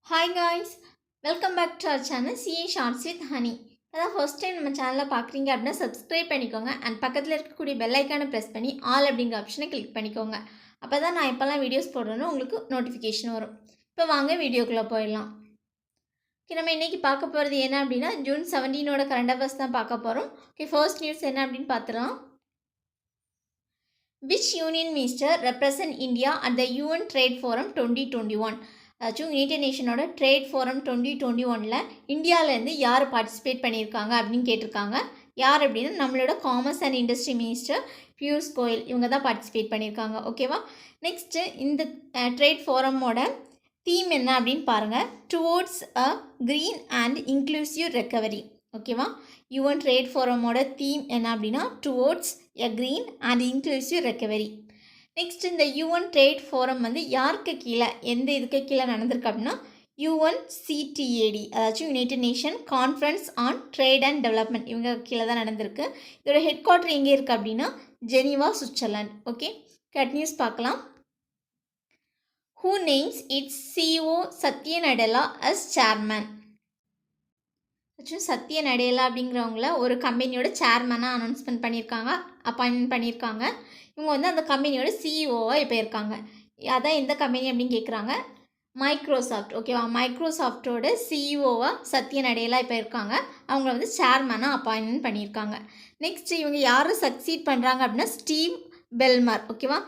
Hi guys, welcome back to our channel CA Shorts with Honey. அதான் first time நம்ம சேனலை பார்க்குறீங்க அப்படின்னா சப்ஸ்கிரைப் பண்ணிக்கோங்க அண்ட் பக்கத்தில் இருக்கக்கூடிய பெல் ஐக்கானை ப்ரெஸ் பண்ணி ஆல் அப்படிங்கிற ஆப்ஷனை கிளிக் பண்ணிக்கோங்க. அப்போ தான் நான் எப்போல்லாம் வீடியோஸ் போடுறேன்னு உங்களுக்கு நோட்டிஃபிகேஷன் வரும். இப்போ வாங்க வீடியோக்குள்ளே போயிடலாம். ஓகே, நம்ம இன்றைக்கி பார்க்க போகிறது என்ன அப்படின்னா ஜூன் 17 கரண்ட் அஃபேர்ஸ் தான் பார்க்க போகிறோம். ஓகே, ஃபர்ஸ்ட் நியூஸ் என்ன அப்படின்னு பார்த்துலாம். Which union minister represent India at the UN trade forum 2021? அதாச்சும் யுனைடெட் நேஷனோட ட்ரேட் ஃபோரம் 2021 இந்தியாவிலேருந்து யார் பார்ட்டிசிபேட் பண்ணியிருக்காங்க அப்படின்னு கேட்டிருக்காங்க. யார் அப்படின்னா நம்மளோட commerce and industry minister Piyush Goyal, இவங்க தான் பார்ட்டிசிபேட் பண்ணியிருக்காங்க. ஓகேவா, நெக்ஸ்ட்டு இந்த ட்ரேட் ஃபோரமோட தீம் என்ன அப்படின்னு பாருங்கள். Towards a green and inclusive recovery. ஓகேவா, UN ட்ரேட் ஃபோரமோட தீம் என்ன அப்படின்னா towards a green and inclusive recovery. Next இந்த UN ட்ரேட் ஃபோரம் வந்து யாருக்கு கீழே, எந்த இதுக்கு கீழே நடந்திருக்கு அப்படின்னா UNCTAD, அதாச்சும் United nation conference on trade and development, இவங்க கீழே தான் நடந்திருக்கு. இதோட ஹெட் குவார்ட்டர் எங்கே இருக்குது அப்படின்னா ஜெனீவா, சுவிட்சர்லாந்து. ஓகே, கட் நியூஸ் பார்க்கலாம். Who names its CEO Satya Nadella as chairman? Satya Nadella அப்படிங்கிறவங்கள ஒரு கம்பெனியோட சேர்மனாக அனௌன்ஸ்மெண்ட் பண்ணியிருக்காங்க, அப்பாயின்மெண்ட் பண்ணியிருக்காங்க. இவங்க வந்து அந்த கம்பெனியோட சிஇஓவாக இப்போ இருக்காங்க. அதான் எந்த கம்பெனி அப்படின்னு கேட்குறாங்க. மைக்ரோசாஃப்ட். ஓகேவா, மைக்ரோசாஃப்டோட சிஇஓவாக சத்ய நடேலா இப்போ இருக்காங்க. அவங்கள வந்து சேர்மனாக அப்பாயின்மெண்ட் பண்ணியிருக்காங்க. நெக்ஸ்ட் இவங்க யாரும் சக்சீட் பண்ணுறாங்க அப்படின்னா ஸ்டீவ் பெல்மர். ஓகேவா,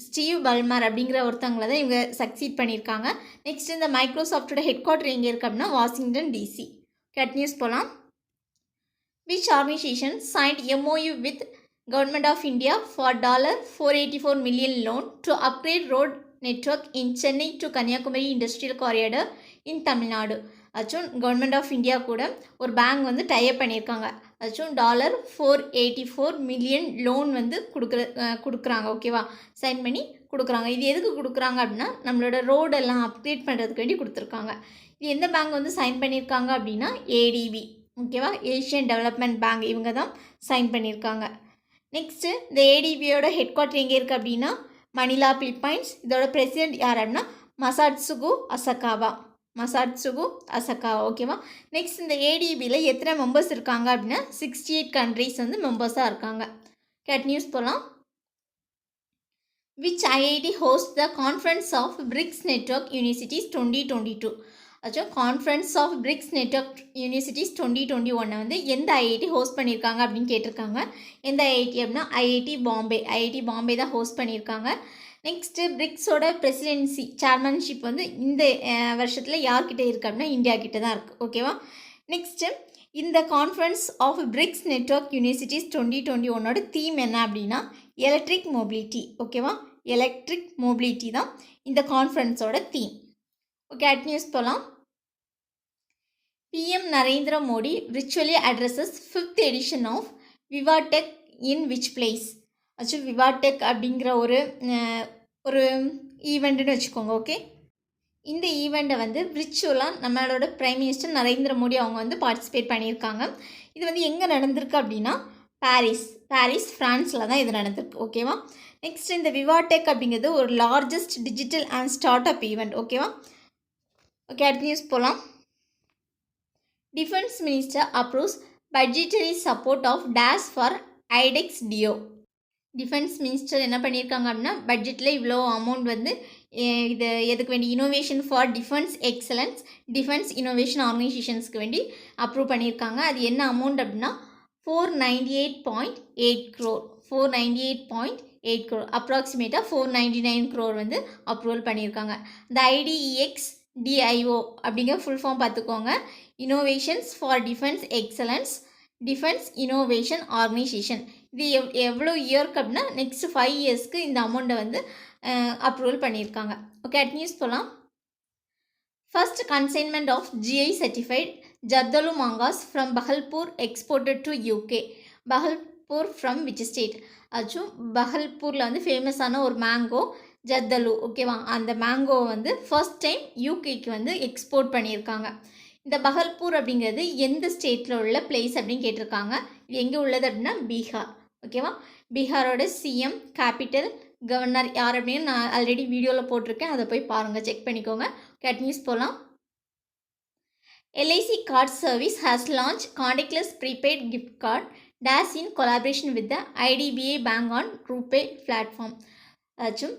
ஸ்டீவ் பல்மர் அப்படிங்கிற ஒருத்தவங்களை தான் இவங்க சக்சீட் பண்ணியிருக்காங்க. நெக்ஸ்ட் இந்த மைக்ரோசாஃப்டோட ஹெட் குவார்ட்டர் எங்கே இருக்குது அப்படின்னா வாஷிங்டன் DC. கட் நியூஸ் போகலாம். Which organisation signed MOU with Government of India for $484 million loan to upgrade road network in Chennai to Kanyakumari Industrial Corridor in Tamil Nadu. அச்சும் government of India கூட ஒரு bank வந்து type பண்ணியிருக்காங்க. அச்சும் $484 million loan வந்து கொடுக்குறாங்க. ஓகேவா, sign பண்ணி கொடுக்குறாங்க. இது எதுக்கு கொடுக்குறாங்க அப்படின்னா நம்மளோட ரோடெல்லாம் அப்கிரேட் பண்ணுறதுக்கு வேண்டி கொடுத்துருக்காங்க. இது எந்த பேங்க் வந்து சைன் பண்ணியிருக்காங்க அப்படின்னா ADB. ஓகேவா, ஏஷியன் டெவலப்மெண்ட் பேங்க், இவங்க தான் சைன் பண்ணியிருக்காங்க. நெக்ஸ்ட்டு இந்த ADBயோட ஹெட் குவார்ட்டர் எங்கே இருக்குது அப்படின்னா மணிலா, பிலிப்பைன்ஸ். இதோட பிரசிடென்ட் யார் அப்படின்னா மசாட்சுகு அசகாவா. ஓகேவா, நெக்ஸ்ட் இந்த ADBயில் எத்தனை மெம்பர்ஸ் இருக்காங்க அப்படின்னா 68 கண்ட்ரிஸ் வந்து மெம்பர்ஸாக இருக்காங்க. கேட் நியூஸ் போகலாம். Which IIT host the conference of BRICS network universities 2022? அச்சோ conference of BRICS network universities 2021 வந்து எந்த IIT ஹோஸ்ட் பண்ணியிருக்காங்க அப்படின்னு கேட்டிருக்காங்க. எந்த IIT அப்படின்னா IIT பாம்பே தான் ஹோஸ்ட் பண்ணியிருக்காங்க. நெக்ஸ்ட்டு பிரிக்ஸோட பிரசிடென்சி சேர்மன்ஷிப் வந்து இந்த வருஷத்தில் யார்கிட்ட இருக்குது அப்படின்னா இந்தியா கிட்ட தான் இருக்குது. ஓகேவா, நெக்ஸ்ட்டு இந்த conference of BRICS network universities 2021 theme என்ன அப்படின்னா எலக்ட்ரிக் மொபிலிட்டி. ஓகேவா, எலக்ட்ரிக் மொபிலிட்டி தான் இந்த கான்ஃபரன்ஸோட தீம். ஓகே, அட் நியூஸ் போகலாம். PM Narendra Modi virtually addresses 5th edition of Vivatech in which place? Actually VivaTech அப்படிங்கிற ஒரு ஈவெண்ட்டுன்னு வச்சுக்கோங்க. ஓகே, இந்த ஈவெண்ட்டை வந்து விர்ச்சுவலாக நம்மளோட பிரைம் மினிஸ்டர் நரேந்திர மோடி அவங்க வந்து பார்ட்டிசிபேட் பண்ணியிருக்காங்க. இது வந்து எங்கே நடந்திருக்கு அப்படின்னா பாரிஸ் ஃப்ரான்ஸில் தான் இது நடந்திருக்கு. ஓகேவா, நெக்ஸ்ட் இந்த விவாடெக் அப்படிங்கிறது ஒரு largest digital and start up event. ஓகேவா, ஓகே, அடுத்த நியூஸ் போகலாம். Defence minister approves budgetary support of dash for iDEX DIO. Defence minister என்ன பண்ணியிருக்காங்க அப்படின்னா பட்ஜெட்டில் இவ்வளோ அமௌண்ட் வந்து இது எதுக்கு வேண்டி innovation for defence excellence defence innovation ஆர்கனைசேஷன்ஸ்க்கு வேண்டி அப்ரூவ் பண்ணியிருக்காங்க. அது என்ன அமௌண்ட் அப்படின்னா 498.8 crore அப்ராக்சிமேட்டாக 499 crore வந்து அப்ரூவல் பண்ணியிருக்காங்க. இந்த IDEX-DIO அப்படிங்கிற ஃபுல் ஃபார்ம் பார்த்துக்கோங்க. Innovations for defence excellence defence innovation organisation. இது எவ்வளோ இயர்க்கு அப்படின்னா நெக்ஸ்ட் 5 இயர்ஸ்க்கு இந்த அமௌண்ட்டை வந்து அப்ரூவல் பண்ணியிருக்காங்க. ஓகே, அட் நியூஸ் போகலாம். First consignment of GI certified Zardalu mangoes from Bhagalpur exported to UK. Bhagalpur from which state? ஆச்சும் பஹல்பூரில் வந்து ஃபேமஸான ஒரு மேங்கோ ஜர்தலு. ஓகேவா, அந்த மேங்கோவை வந்து ஃபர்ஸ்ட் டைம் UKக்கு வந்து எக்ஸ்போர்ட் பண்ணியிருக்காங்க. இந்த பஹல்பூர் அப்படிங்கிறது எந்த ஸ்டேட்டில் உள்ள பிளேஸ் அப்படின்னு கேட்டிருக்காங்க. இது எங்கே உள்ளது அப்படின்னா பீகார். ஓகேவா, பீகாரோட CM கேபிட்டல் கவர்னர் யார் அப்படின்னு நான் ஆல்ரெடி வீடியோவில் போட்டிருக்கேன், அதை போய் பாருங்கள், செக் பண்ணிக்கோங்க. கேட் நியூஸ் போகலாம். LIC card service has launched contactless prepaid gift card dash in collaboration with the IDBI Bank on RuPay platform. அதாச்சும்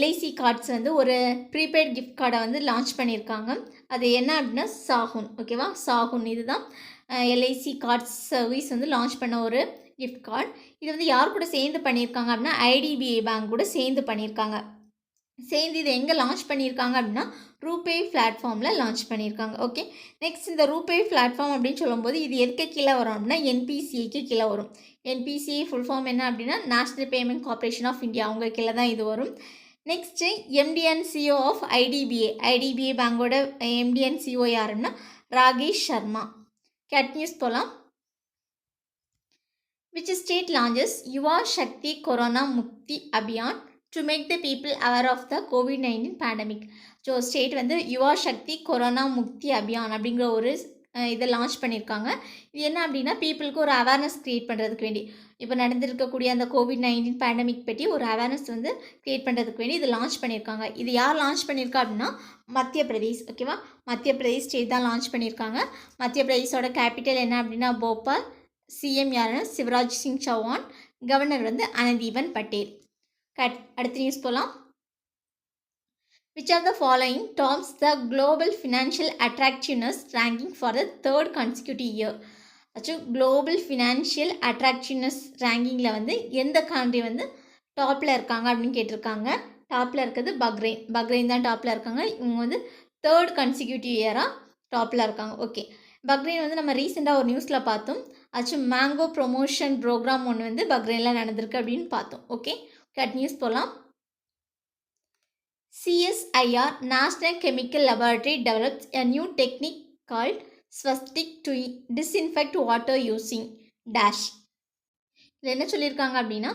LIC கார்ட்ஸ் வந்து ஒரு ப்ரீபெய்ட் கிஃப்ட் கார்டை வந்து லான்ச் பண்ணியிருக்காங்க. அது என்ன அப்படின்னா சாகுன். ஓகேவா, சாகுன் இதுதான் LIC கார்ட்ஸ் சர்வீஸ் வந்து லான்ச் பண்ண ஒரு கிஃப்ட் கார்டு. இது வந்து யார் கூட சேர்ந்து பண்ணியிருக்காங்க அப்படின்னா IDBI பேங்க் கூட சேர்ந்து பண்ணியிருக்காங்க. சேர்ந்து இது எங்கே லான்ச் பண்ணியிருக்காங்க அப்படின்னா ரூபே பிளாட்ஃபார்மில் லான்ச் பண்ணியிருக்காங்க. ஓகே, நெக்ஸ்ட் இந்த ரூபே பிளாட்ஃபார்ம் அப்படின்னு சொல்லும்போது இது எதுக்கு கீழே வரும் அப்படின்னா NPCIக்கு கீழே வரும். NPCI ஃபுல் ஃபார்ம் என்ன அப்படின்னா national payment corporation of India, அவங்க கீழே தான் இது வரும். Next MD and CEO of IDBI பேங்கோட MD and CEO யாருன்னா ராகேஷ் சர்மா. கேட் நியூஸ் போகலாம். Which state launches Yuva Shakti Corona Mukti Abhiyan to make the people aware of the COVID-19 pandemic? So state வந்து யுவா சக்தி கொரோனா முக்தி அபியான் அப்படிங்கிற ஒரு இதை லான்ச் பண்ணியிருக்காங்க. இது என்ன அப்படின்னா பீப்புளுக்கு ஒரு அவேர்னஸ் க்ரியேட் பண்ணுறதுக்கு வேண்டி, இப்போ நடந்திருக்கக்கூடிய அந்த COVID-19 பேண்டமிக் பற்றி ஒரு அவேர்னஸ் வந்து க்ரியேட் பண்ணுறதுக்கு வேண்டி இது லான்ச் பண்ணியிருக்காங்க. இது யார் லான்ச் பண்ணியிருக்கா அப்படின்னா மத்திய பிரதேஷ். ஓகேவா, மத்திய பிரதேஷ் ஸ்டேட் தான் லான்ச் பண்ணியிருக்காங்க. மத்திய பிரதேஷோட கேபிட்டல் என்ன அப்படின்னா போபால். சிஎம் யாருன்னா சிவராஜ் சிங் சௌஹான். கவர்னர் வந்து ஆனந்திபென் பட்டேல். அடுத்த நியூஸ் போகலாம். Which of the following tops the global financial attractiveness ranking for the third consecutive year? Global financial attractiveness ரேங்கிங்கில் வந்து எந்த கண்ட்ரி வந்து டாப்பில் இருக்காங்க அப்படின்னு கேட்டிருக்காங்க. டாப்பில் இருக்கிறது பக்ரைன் தான் டாப்பில் இருக்காங்க. இவங்க வந்து தேர்ட் கன்சிக்யூட்டிவ் இயராக டாப்பில் இருக்காங்க. ஓகே, பக்ரைன் வந்து நம்ம ரீசெண்டாக ஒரு நியூஸில் பார்த்தோம். மேங்கோ ப்ரொமோஷன் ப்ரோக்ராம் ஒன்று வந்து பக்ரைனில் நடந்திருக்கு அப்படின்னு பார்த்தோம். ஓகே, கட் நியூஸ் போகலாம். CSIR National Chemical Laboratory develops a new technique called Swastik to disinfect water using dash. இதில் என்ன சொல்லியிருக்காங்க அப்படின்னா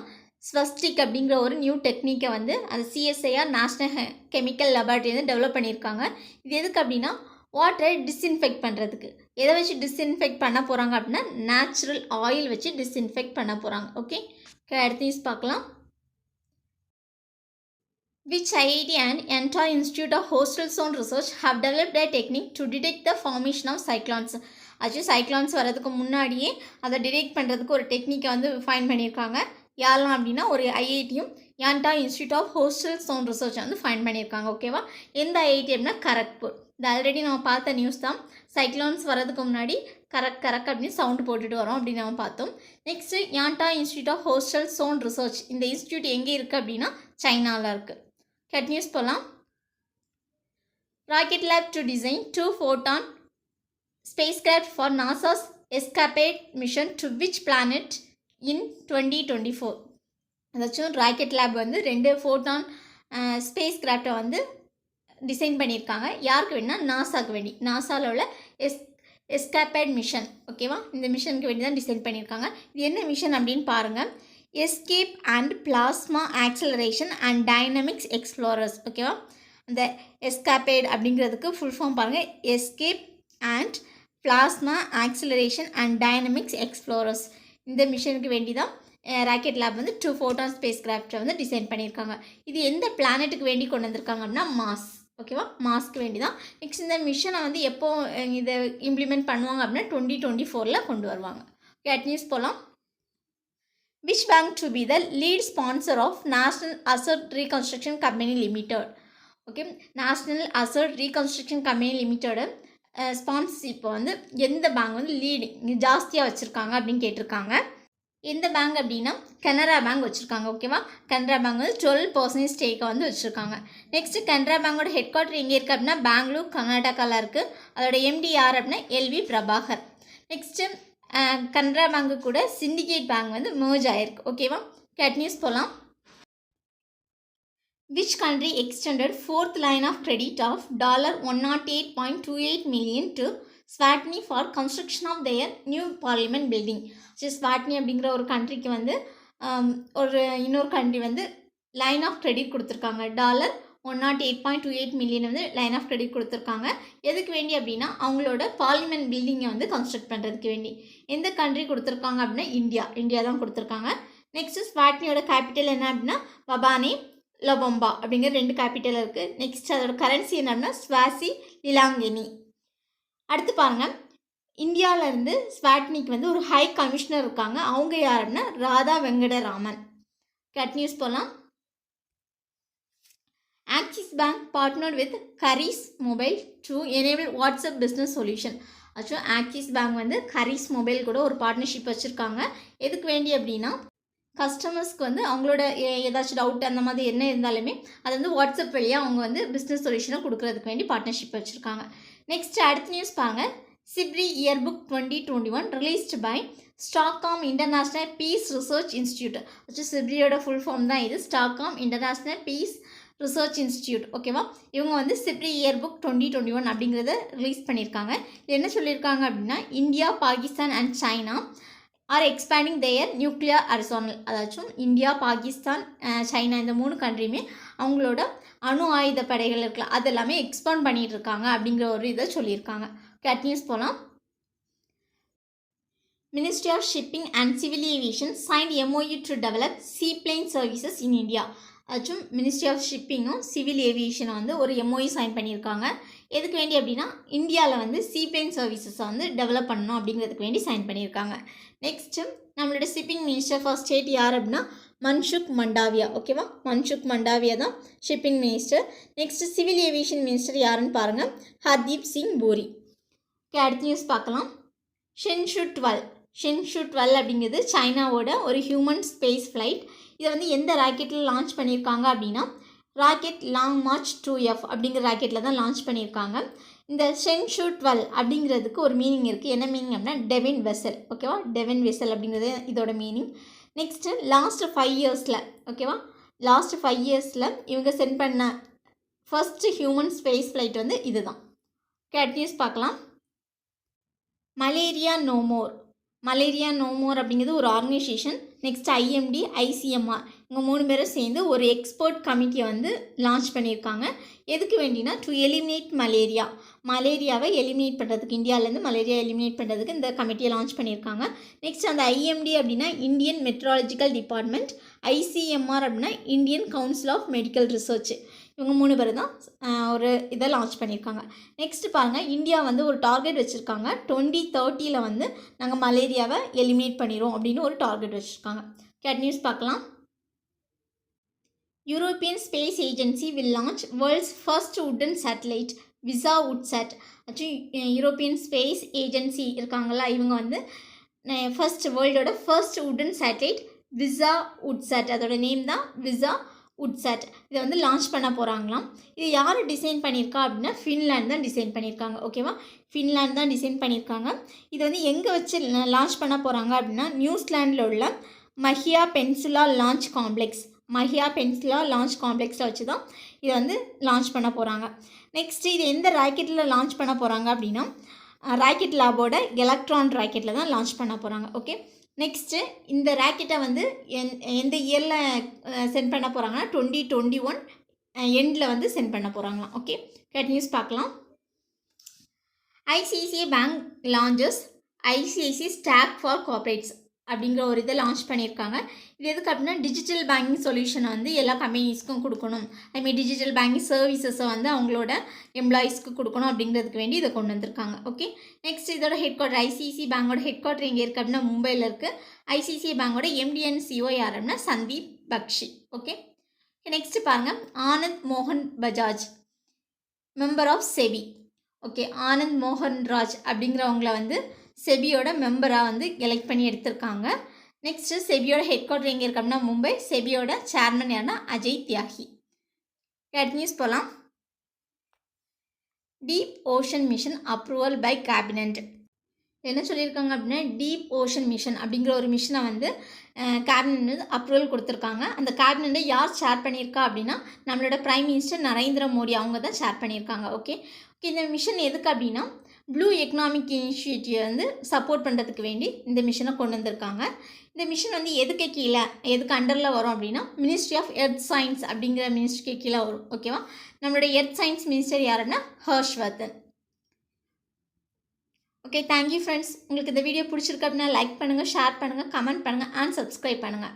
ஸ்வஸ்டிக் அப்படிங்கிற ஒரு நியூ டெக்னிக்கை வந்து அந்த CSIR நேஷ்னல் கெமிக்கல் லெபார்ட்டரி வந்து டெவலப் பண்ணியிருக்காங்க. இது எதுக்கு அப்படின்னா வாட்டரை டிஸ்இன்ஃபெக்ட் பண்ணுறதுக்கு. எதை வச்சு டிஸ்இன்ஃபெக்ட் பண்ண போகிறாங்க அப்படின்னா நேச்சுரல் ஆயில் வச்சு டிஸ்இன்ஃபெக்ட் பண்ண போகிறாங்க. ஓகே, அடுத்த நியூஸ் பார்க்கலாம். Which IIT and Entire Institute of Coastal Zone Research have developed a technique to detect the formation of cyclones? சைக்ளான்ஸ் வரதுக்கு முன்னாடியே அதை டிடெக்ட் பண்ணுறதுக்கு ஒரு டெக்னிக்கை வந்து ஃபைன் பண்ணியிருக்காங்க. யாரெல்லாம் அப்படின்னா ஒரு ஐஐடியும் entire institute of coastal zone research வந்து ஃபைன் பண்ணியிருக்காங்க. ஓகேவா, எந்த ஐஐடி அப்படின்னா கரக்பூர். இது ஆல்ரெடி நம்ம பார்த்த நியூஸ் தான். சைக்ளோன்ஸ் வரதுக்கு முன்னாடி கரக் அப்படின்னு சவுண்டு போட்டுட்டு வரோம் அப்படின்னு நம்ம பார்த்தோம். Next entire institute of coastal zone research, இந்த இன்ஸ்டியூட் எங்கே இருக்குது அப்படின்னா சைனாவில் இருக்குது. கேட் நியூஸ் போகலாம். Rocket lab to design 2 photon spacecraft for NASA's ESCAPADE mission to which planet in 2024? அதாச்சும் ராக்கெட் லேப் வந்து 2 photon ஸ்பேஸ் கிராஃப்டை வந்து டிசைன் பண்ணியிருக்காங்க. யாருக்கு வேணுன்னா நாசாவுக்கு வேண்டி. நாசாவில் உள்ள எஸ்கேபேட் மிஷன். ஓகேவா, இந்த மிஷனுக்கு வேண்டி தான் டிசைன் பண்ணியிருக்காங்க. இது என்ன மிஷன் அப்படின்னு பாருங்கள். Escape and plasma acceleration and dynamics explorers. ஓகேவா, இந்த எஸ்கேபேட் அப்படிங்கிறதுக்கு ஃபுல் ஃபார்ம் பாருங்கள். Escape and plasma acceleration and dynamics explorers. இந்த மிஷனுக்கு வேண்டி தான் ராக்கெட் லேப் வந்து 2 photon ஸ்பேஸ் கிராஃப்டை வந்து டிசைன் பண்ணியிருக்காங்க. இது எந்த பிளானட்டுக்கு வேண்டி கொண்டு வந்திருக்காங்க அப்படின்னா மாஸ். ஓகேவா, மாஸ்க்கு வேண்டி தான். நெக்ஸ்ட் இந்த மிஷனை வந்து எப்போ இதை இம்ப்ளிமெண்ட் பண்ணுவாங்க அப்படின்னா 2024 கொண்டு வருவாங்க. கேட் நியூஸ் போகலாம். Which bank to be the lead sponsor of National Asset Reconstruction Company Limited? Okay, national asset reconstruction company லிமிட்டோட ஸ்பான்சர்ஷிப்பை வந்து எந்த பேங்க் வந்து லீடு ஜாஸ்தியாக வச்சுருக்காங்க அப்படின்னு கேட்டிருக்காங்க. எந்த பேங்க் அப்படின்னா கனரா பேங்க் வச்சுருக்காங்க. ஓகேவா, கனரா பேங்க் வந்து 12% ஸ்டேக்கை வந்து வச்சுருக்காங்க. நெக்ஸ்ட்டு கனரா பேங்கோட ஹெட் குவார்ட்டர் எங்கே இருக்குது அப்படின்னா பெங்களூர் கர்நாடகாவில் இருக்குது. அதோட MD யார் அப்படின்னா LV பிரபாகர். நெக்ஸ்ட்டு கனரா பேங்க்கு கூட சிண்டிகேட் பேங்க் வந்து merge ஆகிருக்கு. ஓகேவா, கேட் நியூஸ் போகலாம். Which country extended 4th line of credit of $108.28 million to Swatney for construction of their new parliament building? ஸ்வாட்னி அப்படிங்கிற ஒரு கண்ட்ரிக்கு வந்து இன்னொரு கண்ட்ரி வந்து லைன் ஆஃப் கிரெடிட் கொடுத்துருக்காங்க. $108.28 மில்லியன் வந்து லைன் ஆஃப் கிரெடிட் கொடுத்துருக்காங்க. எதுக்கு வேண்டி அப்படின்னா அவங்களோட பார்லிமெண்ட் பில்டிங்கை வந்து கன்ஸ்ட்ரக்ட் பண்ணுறதுக்கு வேண்டி. எந்த கண்ட்ரி கொடுத்துருக்காங்க அப்படின்னா இந்தியா தான் கொடுத்துருக்காங்க. நெக்ஸ்ட்டு ஸ்வாட்னியோட கேபிட்டல் என்ன அப்படின்னா பபானே. லொபொம்பா அப்படிங்கிற 2 கேபிட்டல் இருக்குது. நெக்ஸ்ட் அதோட கரன்சி என்னன்னா ஸ்வாசி லிலாங்கெனி. அடுத்து பாருங்கள், இந்தியாவிலேருந்து ஸ்வாட்னிக் வந்து ஒரு ஹை கமிஷனர் இருக்காங்க. அவங்க யாருன்னா ராதா வெங்கடராமன். கட் நியூஸ் போகலாம். Axis Bank partnered with Currys Mobile to enable WhatsApp business solution. ஆக்சுவலாக ஆக்சிஸ் பேங்க் வந்து கரீஸ் மொபைல் கூட ஒரு பார்ட்னர்ஷிப் வச்சுருக்காங்க. எதுக்கு வேண்டி அப்படின்னா கஸ்டமர்ஸ்க்கு வந்து அவங்களோட ஏதாச்சும் டவுட் அந்த மாதிரி என்ன இருந்தாலுமே அது வந்து வாட்ஸ்அப் வழியாக அவங்க வந்து பிஸ்னஸ் சொல்யூஷனை கொடுக்குறதுக்கு வேண்டி பார்ட்னர்ஷிப் வச்சுருக்காங்க. நெக்ஸ்ட் அடுத்த நியூஸ் பாருங்கள். SIPRI yearbook 2021 released by Stockholm international peace research institute. Actually சிப்ரியோட ஃபுல் ஃபார்ம் தான் இது, Stockholm international peace research institute. ஓகேவா, இவங்க வந்து சிப்ரி இயர்புக் 2021 அப்படிங்கிறத ரிலீஸ் பண்ணியிருக்காங்க. இது என்ன சொல்லியிருக்காங்க அப்படின்னா India, Pakistan and China are expanding their nuclear arsenal. அதாச்சும் இந்தியா, பாகிஸ்தான், சைனா இந்த 3 கண்ட்ரியுமே அவங்களோட அணு ஆயுத படைகள் இருக்குல்ல அது எல்லாமே எக்ஸ்பேண்ட் பண்ணிகிட்டு இருக்காங்க அப்படிங்கிற ஒரு இதை சொல்லியிருக்காங்க. கட் நியூஸ் போகலாம். Ministry of Shipping and Civil Aviation signed MOU to develop seaplane services in India. ஆச்சும் மினிஸ்ட்ரி ஆஃப் ஷிப்பிங்கும் சிவில் ஏவியேஷனை வந்து ஒரு MOU சைன் பண்ணியிருக்காங்க. எதுக்கு வேண்டி அப்படின்னா இந்தியாவில் வந்து சீப்ளைன் சர்வீசஸை வந்து டெவலப் பண்ணணும் அப்படிங்கிறதுக்கு வேண்டி சைன் பண்ணியிருக்காங்க. நெக்ஸ்ட்டு நம்மளோட ஷிப்பிங் மினிஸ்டர் ஃபார் ஸ்டேட் யார் அப்படின்னா மன்சுக் மண்டாவியா. ஓகேவா, மன்சுக் மண்டாவியா தான் shipping minister. Next civil aviation minister யாருன்னு பாருங்கள், ஹர்தீப் சிங் பூரி. ஓகே, அடுத்த நியூஸ் பார்க்கலாம். ஷென்ஷு 12 அப்படிங்கிறது சைனாவோட ஒரு ஹியூமன் ஸ்பேஸ் ஃப்ளைட். இதை வந்து எந்த ராக்கெட்டில் லான்ச் பண்ணியிருக்காங்க அப்படின்னா ராக்கெட் லாங் மார்ச் 2F அப்படிங்கிற ராக்கெட்டில் தான் லான்ச் பண்ணியிருக்காங்க. இந்த ஷென்ஷு 12 அப்படிங்கிறதுக்கு ஒரு மீனிங் இருக்குது. என்ன மீனிங் அப்படின்னா டெவின் வெசல். ஓகேவா, டெவின் வெசல் அப்படிங்கிறது இதோட மீனிங். நெக்ஸ்ட்டு லாஸ்ட் 5 இயர்ஸில் ஓகேவா, லாஸ்ட் 5 இயர்ஸில் இவங்க சென்ட் பண்ண ஃபர்ஸ்ட் ஹியூமன் ஸ்பேஸ் ஃப்ளைட் வந்து இது தான். கேட் நியூஸ் பார்க்கலாம். மலேரியா நோ மோர் அப்படிங்கிறது ஒரு ஆர்கனைசேஷன். நெக்ஸ்ட் IMD, ICMR இவங்க 3 பேரும் சேர்ந்து ஒரு எக்ஸ்பர்ட் கமிட்டியை வந்து லான்ச் பண்ணியிருக்காங்க. எதுக்கு வேண்டினா டு எலிமினேட் மலேரியாவை எலிமினேட் பண்ணுறதுக்கு, இந்தியாவிலேருந்து மலேரியா எலிமினேட் பண்ணுறதுக்கு இந்த கமிட்டியை லான்ச் பண்ணியிருக்காங்க. நெக்ஸ்ட் அந்த IMD அப்படின்னா இந்தியன் மெட்ராலஜிக்கல் டிபார்ட்மெண்ட், ICMR அப்படின்னா Indian council of medical research. இவங்க 3 பேர் தான் ஒரு இதை லான்ச் பண்ணியிருக்காங்க. நெக்ஸ்ட்டு பாருங்கள், இந்தியா வந்து ஒரு டார்கெட் வச்சுருக்காங்க. 2030 வந்து நாங்கள் மலேரியாவை எலிமினேட் பண்ணிடுவோம் அப்படின்னு ஒரு டார்கெட் வச்சுருக்காங்க. கேட் நியூஸ் பார்க்கலாம். European space agency will launch world's first wooden satellite WISA Woodsat. Actually European space agency இருக்காங்களா, இவங்க வந்து வேர்ல்டோட ஃபர்ஸ்ட் உட்டன் சேட்டலைட் விசாவுட்சாட், அதோட நேம் தான் விசாவுட்சாட். இதை வந்து லான்ச் பண்ண போகிறாங்களாம். இது யார் டிசைன் பண்ணியிருக்கா அப்படின்னா ஃபின்லாண்ட் தான் டிசைன் பண்ணியிருக்காங்க. ஓகேவா, ஃபின்லாண்ட் தான் டிசைன் பண்ணியிருக்காங்க. இது வந்து எங்கே வச்சு லான்ச் பண்ண போகிறாங்க அப்படின்னா நியூசிலாண்டில் உள்ள மஹியா பென்சுலா லான்ச் காம்ப்ளெக்ஸில் வச்சு தான் இதை வந்து லான்ச் பண்ண போகிறாங்க. நெக்ஸ்ட்டு இது எந்த ராக்கெட்டில் லான்ச் பண்ண போகிறாங்க அப்படின்னா ராக்கெட் லாபோட எலக்ட்ரான் ராக்கெட்டில் தான் லான்ச் பண்ண போகிறாங்க. ஓகே, நெக்ஸ்ட்டு இந்த ராக்கெட்டை வந்து எந்த இயரில் சென்ட் பண்ண போகிறாங்கன்னா 2021 எண்டில் வந்து சென்ட் பண்ண போகிறாங்களாம். ஓகே, கேட் நியூஸ் பார்க்கலாம். ICICI bank launches ICICI stock for corporates அப்படிங்கிற ஒரு இதை லான்ச் பண்ணியிருக்காங்க. இது எதுக்கு அப்படின்னா டிஜிட்டல் பேங்கிங் சொல்யூஷனை வந்து எல்லா கம்பெனிஸ்க்கும் கொடுக்கணும், அதுமாதிரி டிஜிட்டல் பேங்கிங் சர்வீசஸை வந்து அவங்களோட எம்ப்ளாயீஸ்க்கு கொடுக்கணும் அப்படிங்கிறதுக்கு வேண்டி இதை கொண்டு வந்திருக்காங்க. ஓகே, நெக்ஸ்ட் இதோட ஹெட் குவார்ட்டர் ICICI பேங்கோட ஹெட் குவார்ட்டர் எங்கே இருக்குது அப்படின்னா மும்பையில் இருக்குது. ICICI பேங்கோட MD and CEO யார் அப்படின்னா சந்தீப் பக்ஷி. ஓகே, நெக்ஸ்ட் பாருங்கள், ஆனந்த் மோகன் Bajaj member of SEBI. Okay, Anand மோகன் ராஜ் அப்படிங்கிறவங்கள வந்து செபியோட மெம்பராக வந்து எலெக்ட் பண்ணி எடுத்திருக்காங்க. நெக்ஸ்ட்டு செபியோட ஹெட் குவார்ட்டர் எங்கே இருக்கு அப்படின்னா மும்பை. செபியோட சேர்மன் யாருன்னா அஜய் தியாகி. கேட் நியூஸ் போகலாம். Deep ocean mission approval by cabinet. என்ன சொல்லியிருக்காங்க அப்படின்னா டீப் ஓஷன் மிஷன் அப்படிங்கிற ஒரு மிஷனை வந்து கேபினட் வந்து அப்ரூவல் கொடுத்துருக்காங்க. அந்த கேபினட்டை யார் ஷேர் பண்ணியிருக்கா அப்படின்னா நம்மளோட பிரைம் மினிஸ்டர் நரேந்திர மோடி அவங்க தான் ஷேர் பண்ணியிருக்காங்க. ஓகே, இந்த மிஷன் எதுக்கு அப்படின்னா ப்ளூ எக்கனாமிக் இனிஷியேட்டிவ் வந்து சப்போர்ட் பண்ணுறதுக்கு வேண்டி இந்த மிஷனை கொண்டு வந்திருக்காங்க. இந்த மிஷன் வந்து எதுக்கு அண்டரில் வரும் அப்படின்னா மினிஸ்ட்ரி ஆஃப் எர்த் சயின்ஸ் அப்படிங்கிற மினிஸ்ட்ரிக்கு கீழே வரும். ஓகேவா, நம்மளோட எர்த் சயின்ஸ் மினிஸ்டர் யாருன்னா ஹர்ஷ்வர்தன். Okay, thank you friends. உங்களுக்கு இந்த வீடியோ பிடிச்சிருக்கு அப்படின்னா லைக் பண்ணுங்கள், ஷேர் பண்ணுங்கள், கமெண்ட் பண்ணுங்கள் அண்ட் சப்ஸ்கிரைப் பண்ணுங்கள்.